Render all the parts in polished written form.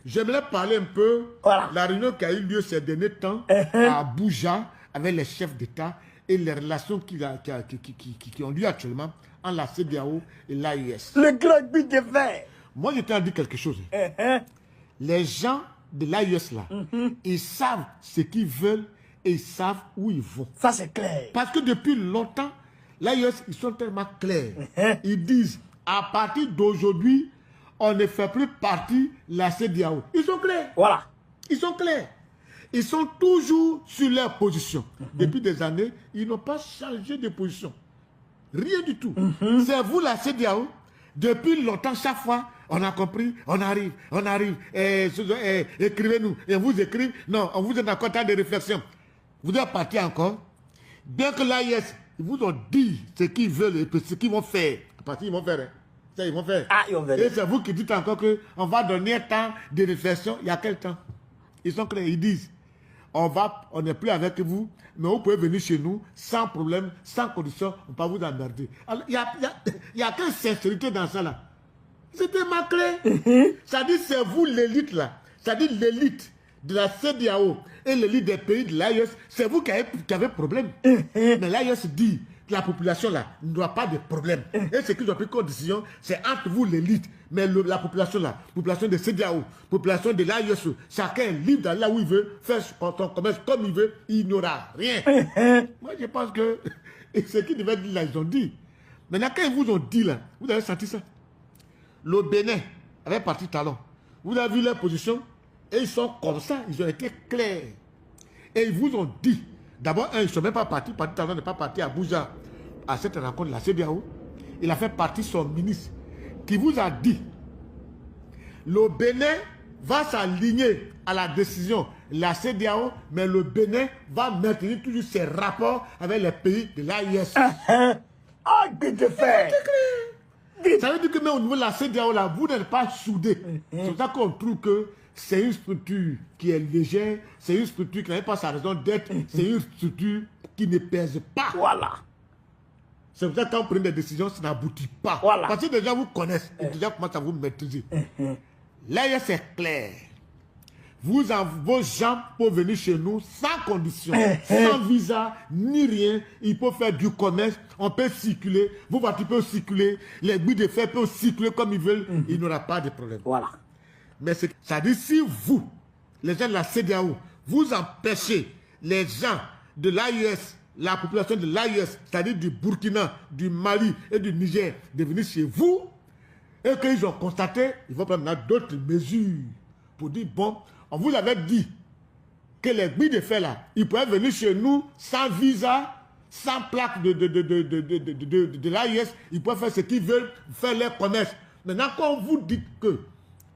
J'aimerais parler un peu Voilà. la réunion qui a eu lieu ces derniers temps à Abuja avec les chefs d'État et les relations qui ont lieu actuellement entre la CEDEAO et l'AES. Le grand but de fer. Moi, je tiens à dire quelque chose. Les gens de l'AES là, ils savent ce qu'ils veulent et ils savent où ils vont. Ça, c'est clair. Parce que depuis longtemps, l'AES, ils sont tellement clairs. Ils disent, à partir d'aujourd'hui, on ne fait plus partie de la CEDEAO. Ils sont clairs. Voilà. Ils sont clairs. Ils sont toujours sur leur position. Depuis des années, ils n'ont pas changé de position. Rien du tout. C'est vous la CEDEAO. Depuis longtemps, chaque fois, on a compris, on arrive. Écrivez-nous. Et on vous écrive. Non, on vous donne encore temps de réflexion. Vous êtes parti encore. Bien que l'AIS, ils vous ont dit ce qu'ils veulent et ce qu'ils vont faire. Parce qu'ils vont faire. Ça, ils vont faire. Ah, ils vont faire. Et c'est vous qui dites encore qu'on va donner un temps de réflexion. Il y a quel temps? Ils sont clairs. Ils disent, on n'est plus avec vous, mais vous pouvez venir chez nous sans problème, sans condition. On ne va pas vous emmerder. Alors, il y a quelle sincérité dans ça là? C'était ma clé. Ça dit, c'est vous l'élite là. Ça dit, l'élite de la CEDEAO et l'élite des pays de l'AES, c'est vous qui avez problème. Mais l'AES dit que la population là ne doit pas de problème. Et ce qu'ils ont pris comme décision, c'est entre vous l'élite. Mais la population là, population de CEDEAO, population de l'AES, chacun est libre d'aller là où il veut, faire son commerce comme il veut, il n'aura rien. Moi je pense que ce qu'ils devaient dire là, ils ont dit. Maintenant quand ils vous ont dit là, vous avez senti ça? Le Bénin avait parti talon. Vous avez vu leur position? Et ils sont comme ça, ils ont été clairs. Et ils vous ont dit, d'abord, ils ne sont même pas partis, talon n'est pas parti à Abuja à cette rencontre de la CEDEAO. Il a fait partie son ministre qui vous a dit, le Bénin va s'aligner à la décision de la CEDEAO, mais le Bénin va maintenir toujours ses rapports avec les pays de l'AIS. Ah, but de fer. Ça veut dire que même au niveau de la CEDEAO, là, vous n'êtes pas soudés. C'est pour ça qu'on trouve que c'est une structure qui est légère, c'est une structure qui n'a pas sa raison d'être, c'est une structure qui ne pèse pas. Voilà. C'est pour ça que quand vous prenez des décisions, ça n'aboutit pas. Voilà. Parce que les gens vous connaissent et déjà commencent à vous maîtriser. Là, c'est clair. Vos gens peuvent venir chez nous sans condition, sans visa, ni rien. Ils peuvent faire du commerce, on peut circuler, vos voitures peuvent circuler, les bus de fer peuvent circuler comme ils veulent, il n'y aura pas de problème. Voilà. Mais ça dit si vous, les gens de la CEDEAO, vous empêchez les gens de l'AES, la population de l'AES, c'est-à-dire du Burkina, du Mali et du Niger, de venir chez vous, et qu'ils ont constaté, ils vont prendre d'autres mesures pour dire, bon, on vous avait dit que les bus de fer là, ils pouvaient venir chez nous sans visa, sans plaque de l'AIS, ils peuvent faire ce qu'ils veulent, faire leur commerce. Maintenant, quand vous dites que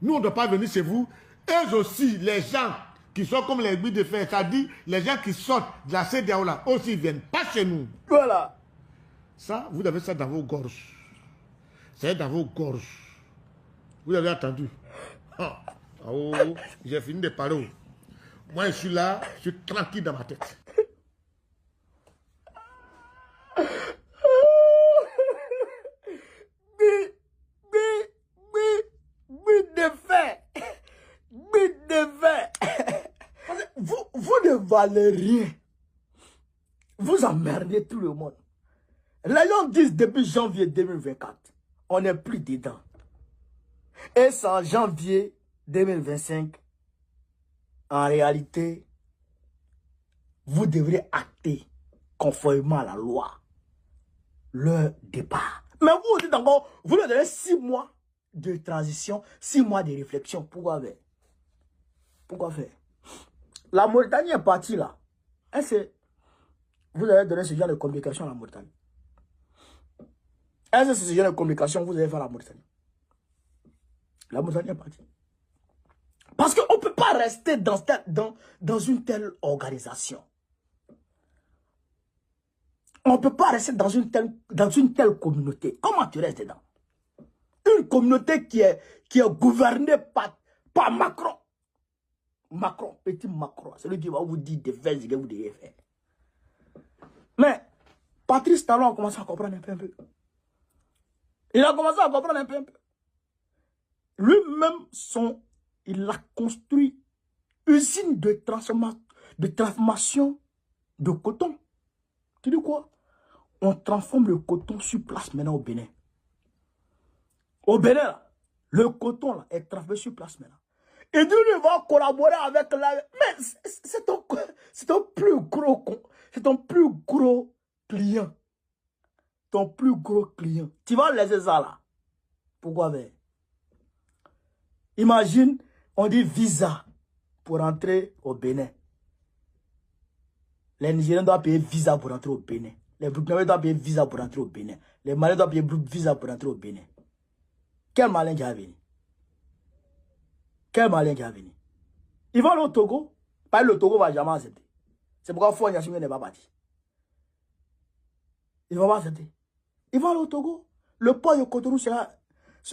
nous, on ne doit pas venir chez vous, eux aussi, les gens qui sont comme les bus de fer, c'est-à-dire les gens qui sortent de la CEDEAO là, aussi, ils ne viennent pas chez nous. Voilà. Ça, vous avez ça dans vos gorges. C'est dans vos gorges. Vous avez entendu. Oh, j'ai fini de parler. Moi, je suis là, je suis tranquille dans ma tête. But de fer. But de fer. Vous ne valez rien. Vous emmerdez tout le monde. Les gens disent depuis janvier 2024, on n'est plus dedans. Et c'est en janvier 2025, en réalité, vous devrez acter conformément à la loi leur départ. Mais vous dites encore, vous leur donnez 6 mois de transition, 6 mois de réflexion. Pourquoi faire? Pourquoi faire? La Mauritanie est partie là. Est-ce que vous avez donné ce genre de communication à la Mauritanie? Est-ce que c'est ce genre de communication que vous avez fait à la Mauritanie? La Mauritanie est partie. Parce qu'on ne peut pas rester dans une telle organisation. On ne peut pas rester dans une telle communauté. Comment tu restes dedans? Une communauté qui est gouvernée par Macron. Macron, petit Macron. C'est lui qui va vous dire de faire ce que vous devez faire. Mais Patrice Talon a commencé à comprendre un peu. Il a commencé à comprendre un peu. Lui-même, son il a construit usine de transformation de coton. Tu dis quoi? On transforme le coton sur place maintenant au Bénin. Au Bénin, là, le coton là, est transformé sur place maintenant. Et Dieu va collaborer avec la... Mais c'est ton plus gros... C'est ton plus gros client. Ton plus gros client. Tu vas laisser ça là. Pourquoi? Mais imagine, on dit visa pour entrer au Bénin. Les Nigériens doivent payer visa pour entrer au Bénin. Les Burkinabés doivent payer visa pour entrer au Bénin. Les Maliens doivent payer visa pour entrer au Bénin. Quel malin qui a venu? Quel malin qui a venu? Ils vont aller au Togo. Pas le Togo va jamais accepter. C'est pourquoi Foy Gnassingbé n'est pas parti. Ils ne vont pas accepter. Ils vont aller au Togo. Le port de Cotonou sera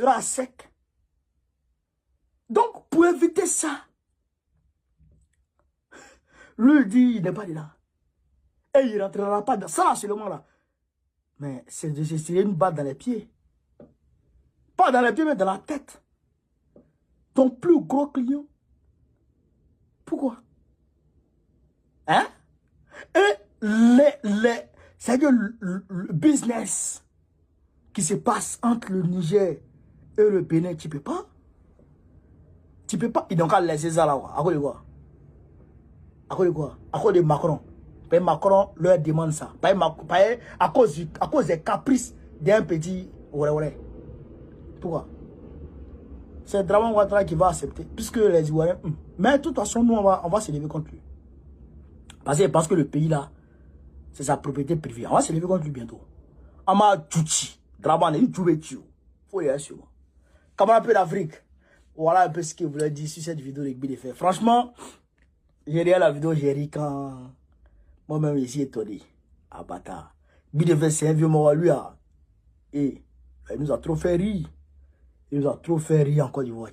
à sec. Donc, pour éviter ça, lui dit il n'est pas dedans. Et il ne rentrera pas dans ça seulement là. Mais c'est une balle dans les pieds. Pas dans les pieds, mais dans la tête. Ton plus gros client. Pourquoi? Hein? Et c'est-à-dire le business qui se passe entre le Niger et le Bénin, tu ne peux pas. Tu ne peux pas. Ils n'ont qu'à laisser ça là. À cause de quoi? À cause de quoi? À cause de Macron. Macron leur demande ça. À cause des caprices d'un petit... Pourquoi? C'est Draman Ouattara qui va accepter. Puisque les Ivoiriens... Mais de toute façon, nous, on va se lever contre lui. Parce qu'il pense que le pays là, c'est sa propriété privée. On va se lever contre lui bientôt. Ama Djouchi. Draman, il joue avec you. Faut y aller sur moi. Comme un peu d'Afrique. Voilà un peu ce que vous voulez dire sur cette vidéo de Gbidefait. Franchement, j'ai regardé la vidéo, j'ai ri quand... Moi-même, ici, étonné. Ah, bâtard. Gbidefait, c'est un vieux mort, lui. Et il nous a trop fait rire. Il nous a trop fait rire en Côte d'Ivoire.